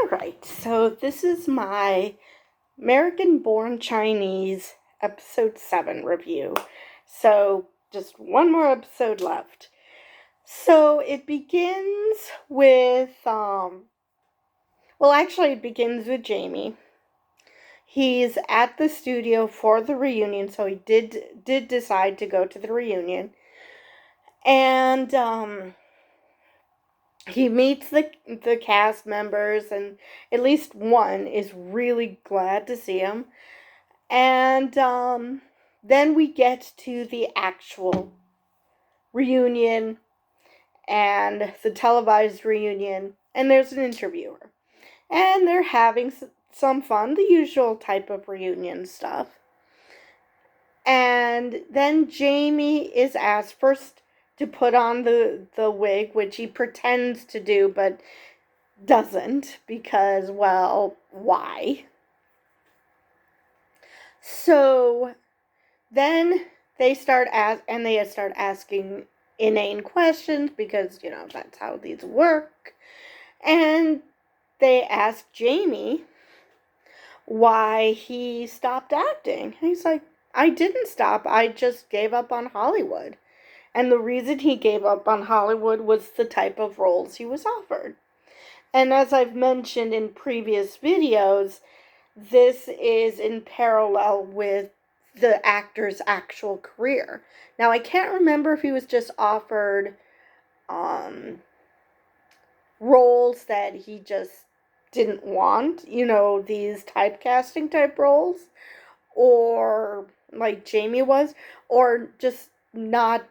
Alright, so this is my American Born Chinese episode 7 review. So, just one more episode left. So, it begins with, it begins with Jamie. He's at the studio for the reunion, so he did decide to go to the reunion. And, he meets the cast members, and at least one is really glad to see him. And then we get to the actual reunion and the televised reunion, and there's an interviewer. And they're having some fun, the usual type of reunion stuff. And then Jamie is asked first to put on the wig, which he pretends to do, but doesn't, because, well, why? So then they start asking inane questions, because, that's how these work. And they ask Jamie why he stopped acting. And he's like, I didn't stop, I just gave up on Hollywood. And the reason he gave up on Hollywood was the type of roles he was offered. And as I've mentioned in previous videos, this is in parallel with the actor's actual career. Now, I can't remember if he was just offered roles that he just didn't want, these typecasting type roles, or like Jamie was, or just not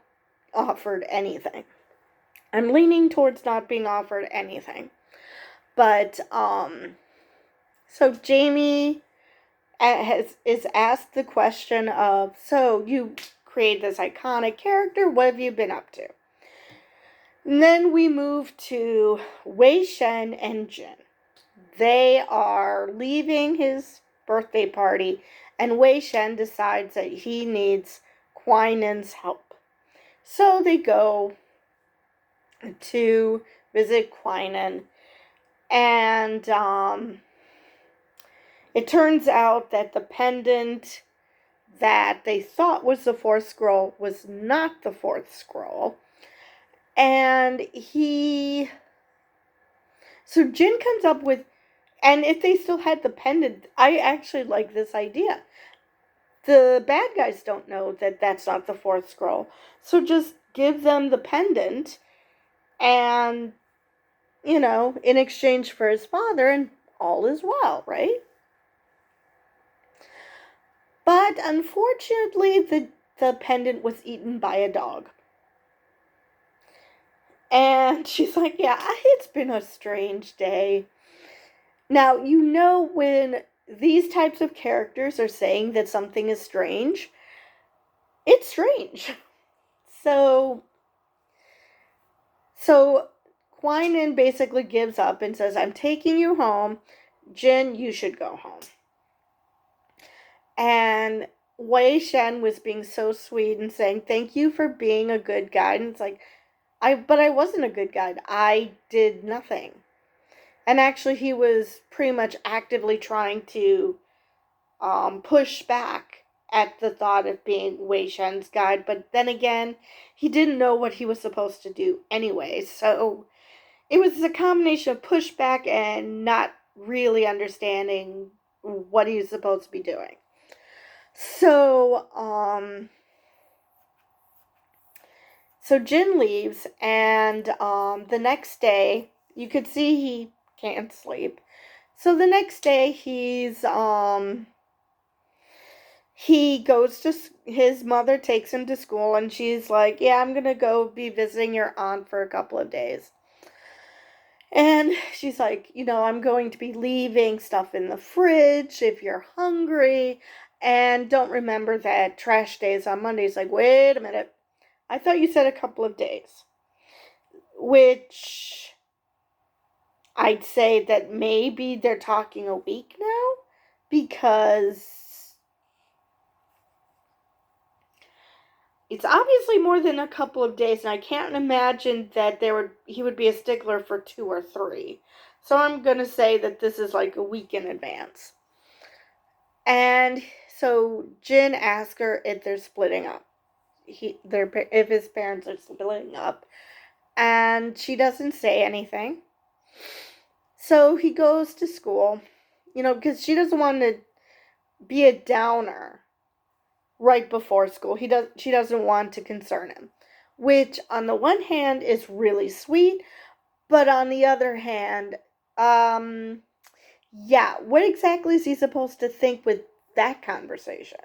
offered anything. I'm leaning towards not being offered anything. But, so Jamie is asked the question of, so you create this iconic character, what have you been up to? And then we move to Wei Shen and Jin. They are leaving his birthday party, and Wei Shen decides that he needs Quinan's help. So they go to visit Quinan, and it turns out that the pendant that they thought was the fourth scroll was not the fourth scroll. And so Jin comes up with, and if they still had the pendant, I actually like this idea. The bad guys don't know that that's not the fourth scroll. So just give them the pendant, and, in exchange for his father, and all is well, right? But unfortunately, the pendant was eaten by a dog. And she's like, yeah, it's been a strange day. Now, when these types of characters are saying that something is strange, it's strange. So Quinan basically gives up and says, I'm taking you home. Jin, you should go home. And Wei Shen was being so sweet and saying, thank you for being a good guide. And it's like, but I wasn't a good guide. I did nothing. And actually, he was pretty much actively trying to push back at the thought of being Wei Shen's guide. But then again, he didn't know what he was supposed to do anyway. So it was a combination of pushback and not really understanding what he was supposed to be doing. So, So Jin leaves, and the next day, you could see he can't sleep. So the next day, he goes to, his mother takes him to school, and she's like, yeah, I'm going to go be visiting your aunt for a couple of days. And she's like, I'm going to be leaving stuff in the fridge if you're hungry, and don't remember that trash day is on Mondays. Like, wait a minute. I thought you said a couple of days. Which I'd say that maybe they're talking a week now, because it's obviously more than a couple of days, and I can't imagine that he would be a stickler for 2 or 3. So I'm going to say that this is like a week in advance. And so Jin asks her if they're splitting up. If his parents are splitting up. And she doesn't say anything. So he goes to school, because she doesn't want to be a downer right before school. She doesn't want to concern him, which on the one hand is really sweet, but on the other hand, yeah, what exactly is he supposed to think with that conversation?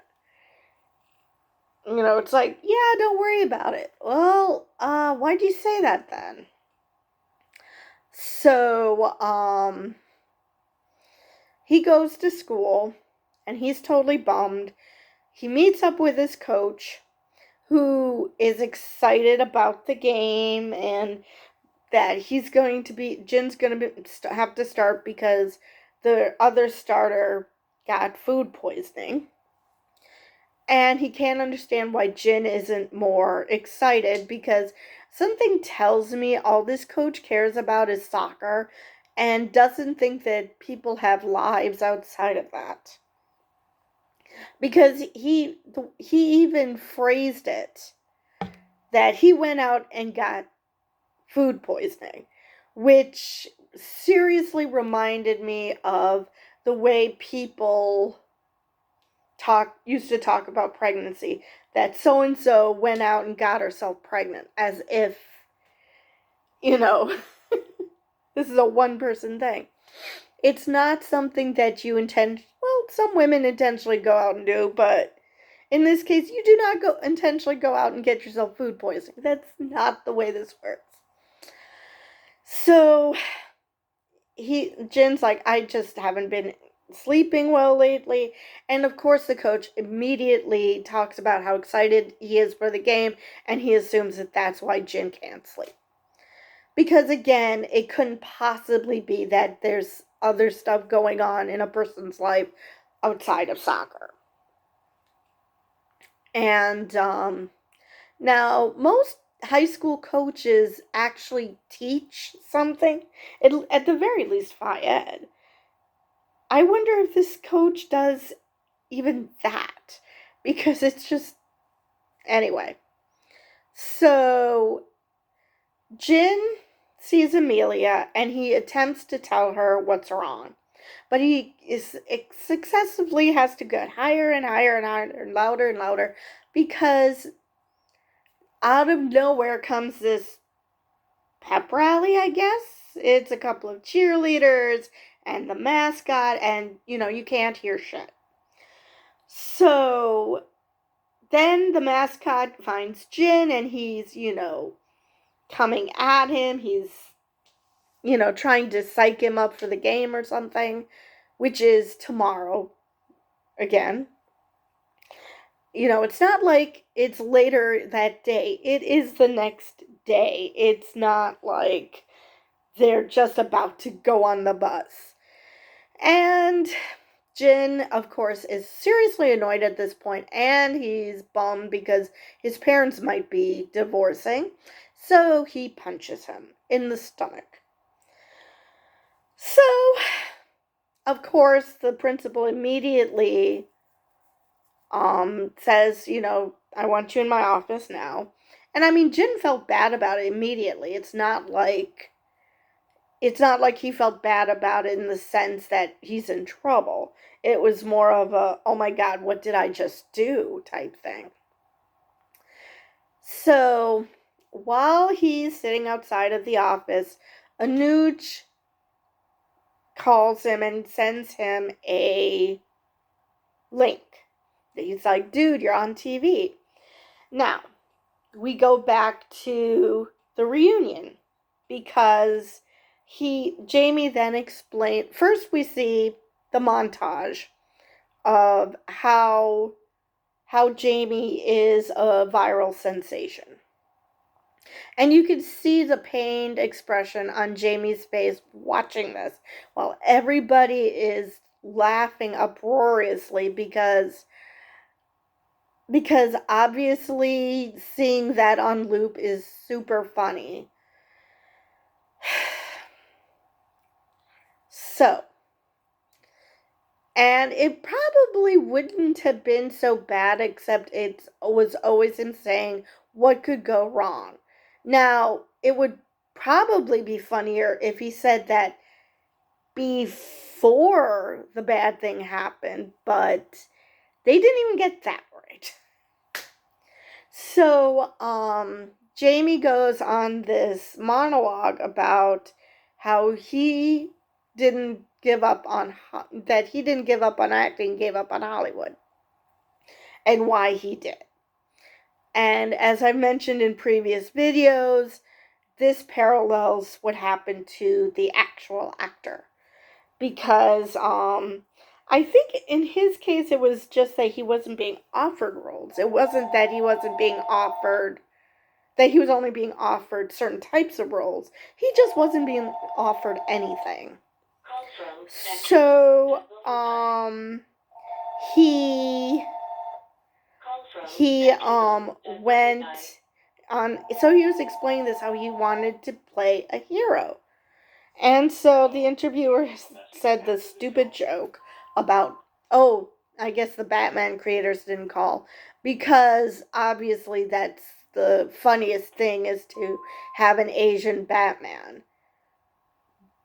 It's like, yeah, don't worry about it. Well, why'd you say that then? So, he goes to school and he's totally bummed. He meets up with his coach, who is excited about the game and that Jin's going to have to start because the other starter got food poisoning. And he can't understand why Jin isn't more excited, because something tells me all this coach cares about is soccer and doesn't think that people have lives outside of that. Because he even phrased it that he went out and got food poisoning, which seriously reminded me of the way people used to talk about pregnancy, that so and so went out and got herself pregnant, as if this is a one person thing. It's not something that you intend. Well, some women intentionally go out and do, but in this case, you do not intentionally go out and get yourself food poisoning. That's not the way this works. So Jin's like, I just haven't been sleeping well lately. And of course, the coach immediately talks about how excited he is for the game, and he assumes that that's why Jin can't sleep. Because again, it couldn't possibly be that there's other stuff going on in a person's life outside of soccer. And now, most high school coaches actually teach something, at the very least, Phi Ed. I wonder if this coach does even that, because it's just. Anyway. So, Jin sees Amelia and he attempts to tell her what's wrong. But he successively has to get higher and higher and higher and louder, because out of nowhere comes this pep rally, I guess. It's a couple of cheerleaders and the mascot, and you can't hear shit. So then the mascot finds Jin and he's, coming at him. He's, trying to psych him up for the game or something, which is tomorrow again. It's not like it's later that day. It is the next day. It's not like they're just about to go on the bus. And Jin, of course, is seriously annoyed at this point, and he's bummed because his parents might be divorcing. So he punches him in the stomach. So, of course, the principal immediately says, I want you in my office now. And I mean, Jin felt bad about it immediately. It's not like he felt bad about it in the sense that he's in trouble. It was more of a, oh my God, what did I just do type thing. So while he's sitting outside of the office, Anuj calls him and sends him a link. He's like, dude, you're on TV. Now, we go back to the reunion, because Jamie then explained, first we see the montage of how Jamie is a viral sensation. And you can see the pained expression on Jamie's face watching this, while everybody is laughing uproariously, because obviously seeing that on loop is super funny. So, and it probably wouldn't have been so bad, except it was always him saying what could go wrong. Now, it would probably be funnier if he said that before the bad thing happened, but they didn't even get that right. So, Jamie goes on this monologue about how he didn't give up on acting, gave up on Hollywood, and why he did. And as I mentioned in previous videos, this parallels what happened to the actual actor, because I think in his case it was just that he wasn't being offered roles. It wasn't that he wasn't being offered, that he was only being offered certain types of roles. He just wasn't being offered anything. So, he went on, so he was explaining this, how he wanted to play a hero. And so the interviewer said the stupid joke about, oh, I guess the Batman creators didn't call, because obviously that's the funniest thing, is to have an Asian Batman.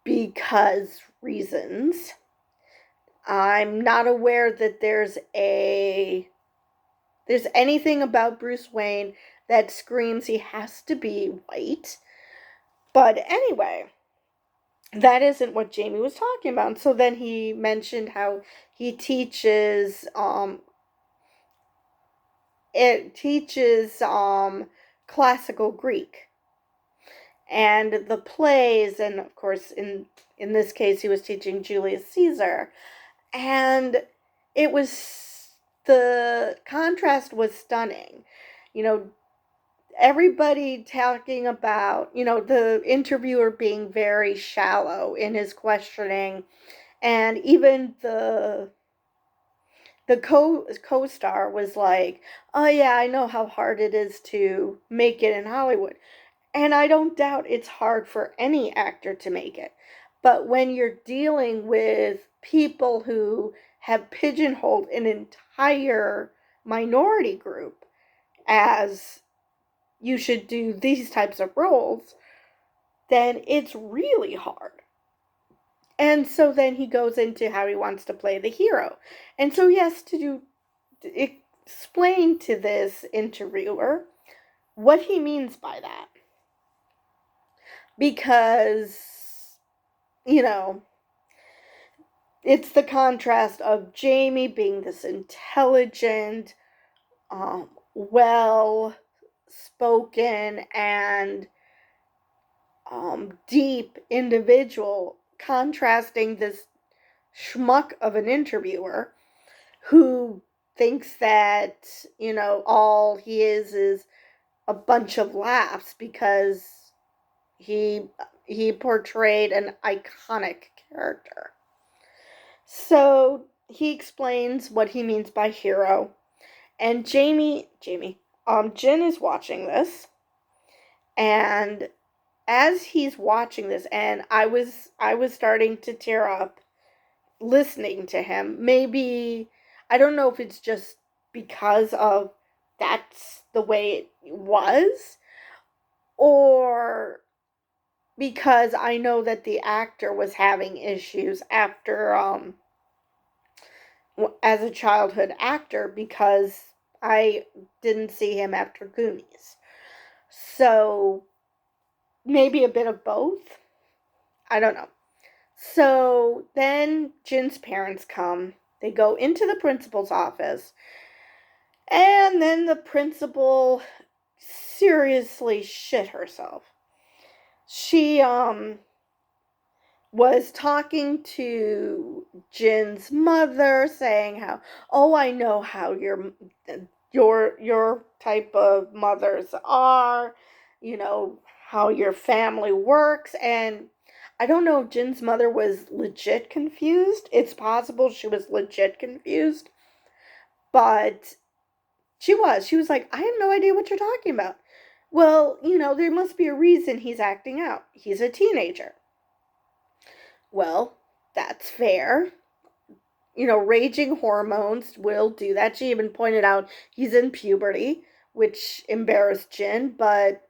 Because reasons. I'm not aware that there's anything about Bruce Wayne that screams he has to be white. But anyway, that isn't what Jamie was talking about. So then he mentioned how he teaches classical Greek and the plays, and of course in this case he was teaching Julius Caesar, and the contrast was stunning. Everybody talking about, the interviewer being very shallow in his questioning, and even the co-star was like, oh yeah, I know how hard it is to make it in Hollywood. And I don't doubt it's hard for any actor to make it. But when you're dealing with people who have pigeonholed an entire minority group as you should do these types of roles, then it's really hard. And so then he goes into how he wants to play the hero. And so he has to explain to this interviewer what he means by that. Because, it's the contrast of Jamie being this intelligent, well-spoken, and deep individual, contrasting this schmuck of an interviewer who thinks that, all he is a bunch of laughs because he portrayed an iconic character. So he explains what he means by hero, and Jen is watching this, and as he's watching this, and I was starting to tear up listening to him. Maybe, I don't know if it's just because of that's the way it was, or because I know that the actor was having issues after as a childhood actor, because I didn't see him after Goonies. So maybe a bit of both. I don't know. So then Jin's parents come. They go into the principal's office. And then the principal seriously shit herself. She was talking to Jin's mother, saying how, oh, I know how your type of mothers are, how your family works. And I don't know if Jin's mother was legit confused. It's possible she was legit confused. But she was like, I have no idea what you're talking about. Well, there must be a reason he's acting out. He's a teenager. Well, that's fair. Raging hormones will do that. She even pointed out he's in puberty, which embarrassed Jin, but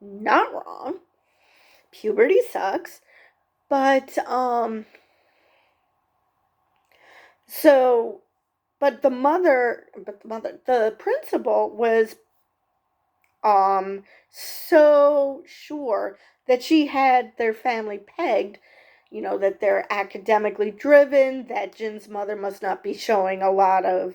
not wrong. Puberty sucks. But, so, the principal was, so sure that she had their family pegged, that they're academically driven, that Jin's mother must not be showing a lot of,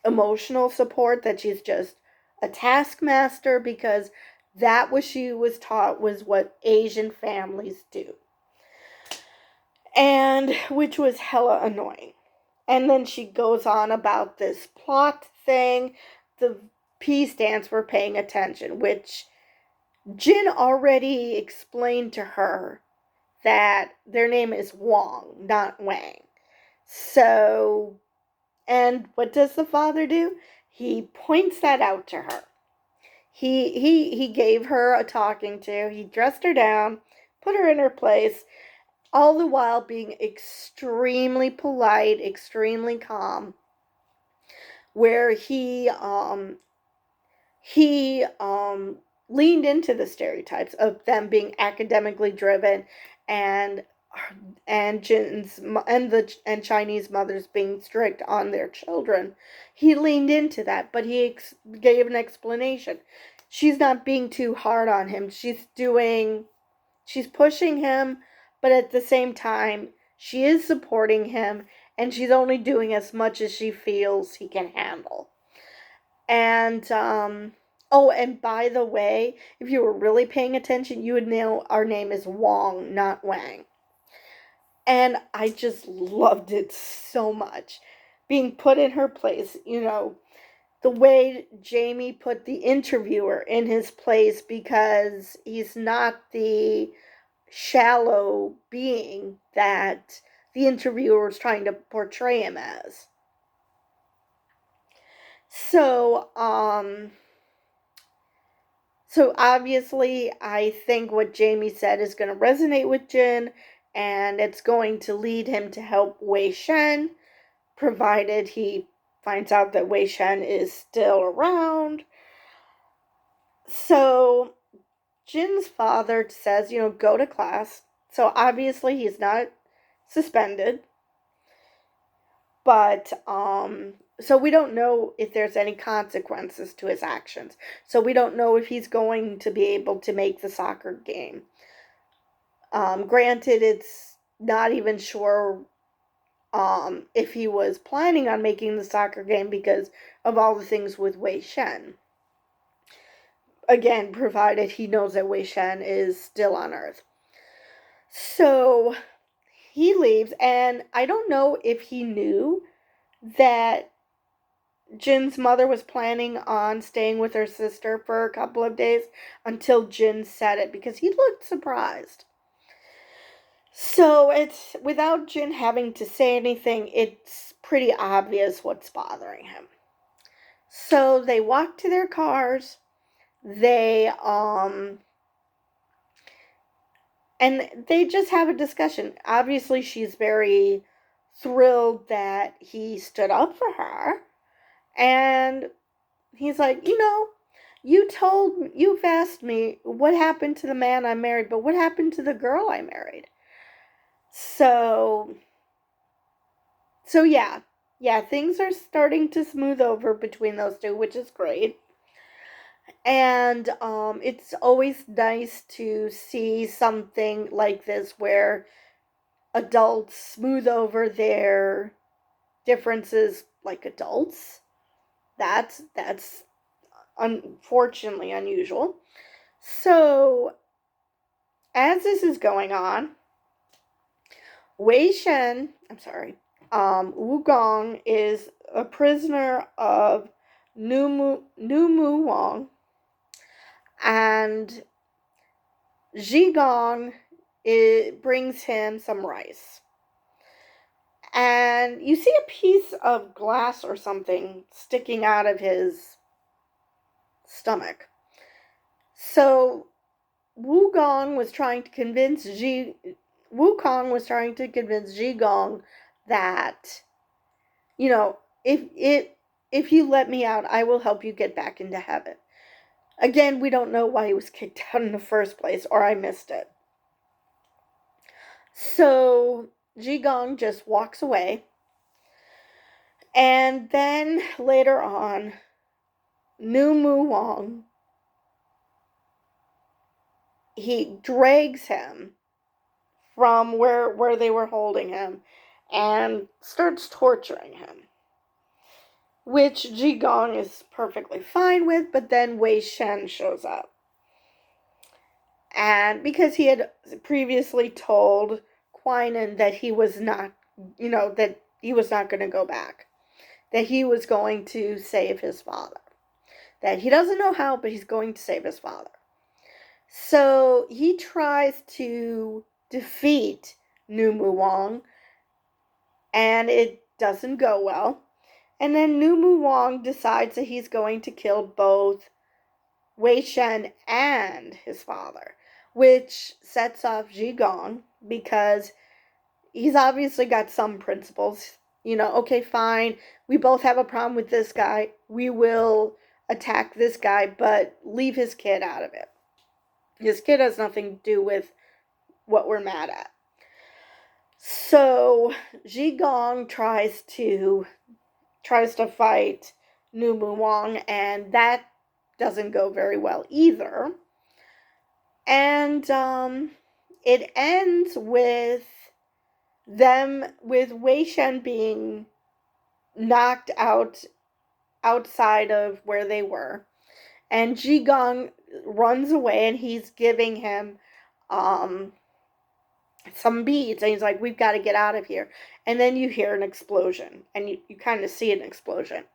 emotional support, that she's just a taskmaster, because that what she was taught was what Asian families do. And which was hella annoying. And then she goes on about this plot thing. The P stands for paying attention, which Jin already explained to her that their name is Wong, not Wang. So, and what does the father do? He points that out to her. He gave her a talking to. He dressed her down, put her in her place, all the while being extremely polite, extremely calm, where he leaned into the stereotypes of them being academically driven, and Jin's and Chinese mothers being strict on their children. He leaned into that, but he gave an explanation. She's not being too hard on him. She's pushing him, but at the same time, she is supporting him, and she's only doing as much as she feels he can handle. And, oh, and by the way, if you were really paying attention, you would know our name is Wong, not Wang. And I just loved it so much. Being put in her place, the way Jamie put the interviewer in his place, because he's not the shallow being that the interviewer was trying to portray him as. So obviously I think what Jamie said is going to resonate with Jin, and it's going to lead him to help Wei Shen, provided he finds out that Wei Shen is still around. So Jin's father says, go to class. So obviously he's not suspended. But, so we don't know if there's any consequences to his actions. So we don't know if he's going to be able to make the soccer game. Granted, it's not even sure if he was planning on making the soccer game because of all the things with Wei Shen. Again, provided he knows that Wei Shen is still on Earth. So he leaves, and I don't know if he knew that Jin's mother was planning on staying with her sister for a couple of days until Jin said it, because he looked surprised. So it's, without Jin having to say anything, it's pretty obvious what's bothering him. So they walk to their cars. They and they just have a discussion. Obviously, she's very thrilled that he stood up for her. And he's like, you've asked me what happened to the man I married, but what happened to the girl I married? So yeah, things are starting to smooth over between those two, which is great. And it's always nice to see something like this where adults smooth over their differences like adults. That's unfortunately unusual. So as this is going on, Wu Gong is a prisoner of Numu Wang, and Ji Gong brings him some rice. And you see a piece of glass or something sticking out of his stomach. So Wu Gong was trying to convince Wukong was trying to convince Zhigong that, you know, if you let me out, I will help you get back into heaven. Again, we don't know why he was kicked out in the first place, or I missed it. So Zhigong just walks away. And then later on, Numu Wong, he drags him from where they were holding him and starts torturing him, which Zhigong is perfectly fine with, but then Wei Shen shows up. And because he had previously told Quainan that he was not, that he was not going to go back, that he was going to save his father, that he doesn't know how, but he's going to save his father. So he tries to defeat Numu Wong, and it doesn't go well. And then Numu Wong decides that he's going to kill both Wei Shen and his father, which sets off Zhigong because he's obviously got some principles. Okay, fine, we both have a problem with this guy. We will attack this guy, but leave his kid out of it. His kid has nothing to do with what we're mad at. So Zhigong tries to fight Numu Wong, and that doesn't go very well either. And it ends with Wei Shen being knocked out outside of where they were, and Zhigong runs away, and he's giving him some beads, and he's like, we've got to get out of here. And then you hear an explosion, and you kind of see an explosion.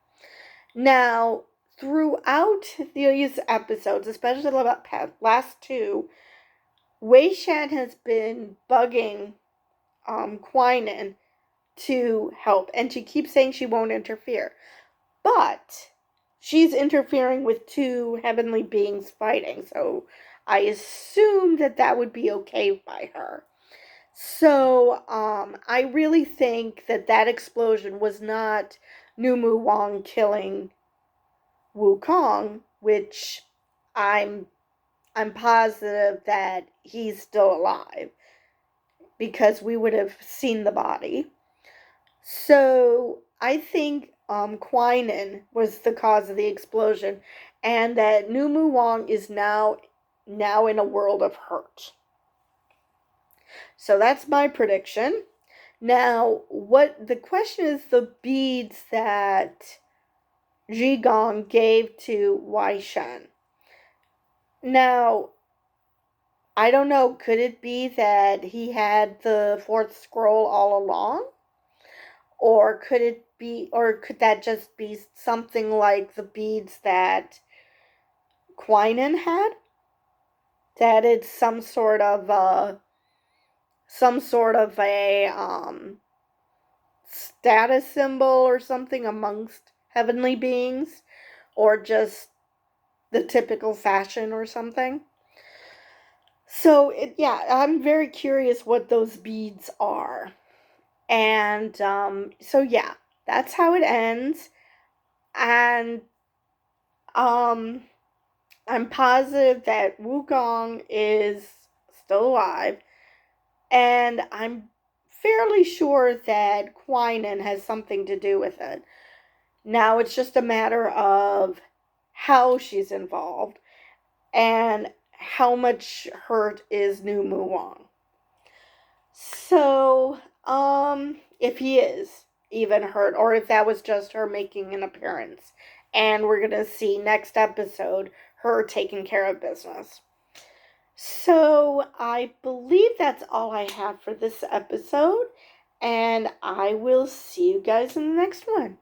Now, throughout these episodes, especially the last two, Wei Shen has been bugging Quainan to help, and she keeps saying she won't interfere. But she's interfering with two heavenly beings fighting, so I assume that would be okay by her. So, I really think that explosion was not Numu Wong killing Wukong, which I'm positive that he's still alive, because we would have seen the body. So, I think Quainan was the cause of the explosion, and that Numu Wong is now in a world of hurt. So that's my prediction. Now, what the question is, the beads that Zhigong gave to Wei Shen. Now, I don't know, could it be that he had the fourth scroll all along? Or could that just be something like the beads that Quainan had? That it's some sort of a status symbol or something amongst heavenly beings, or just the typical fashion or something. So I'm very curious what those beads are. And that's how it ends. And I'm positive that Wukong is still alive, and I'm fairly sure that Quainan has something to do with it. Now it's just a matter of how she's involved and how much hurt is Numu Wong. So, if he is even hurt, or if that was just her making an appearance, and we're gonna see next episode her taking care of business. So, I believe that's all I have for this episode, and I will see you guys in the next one.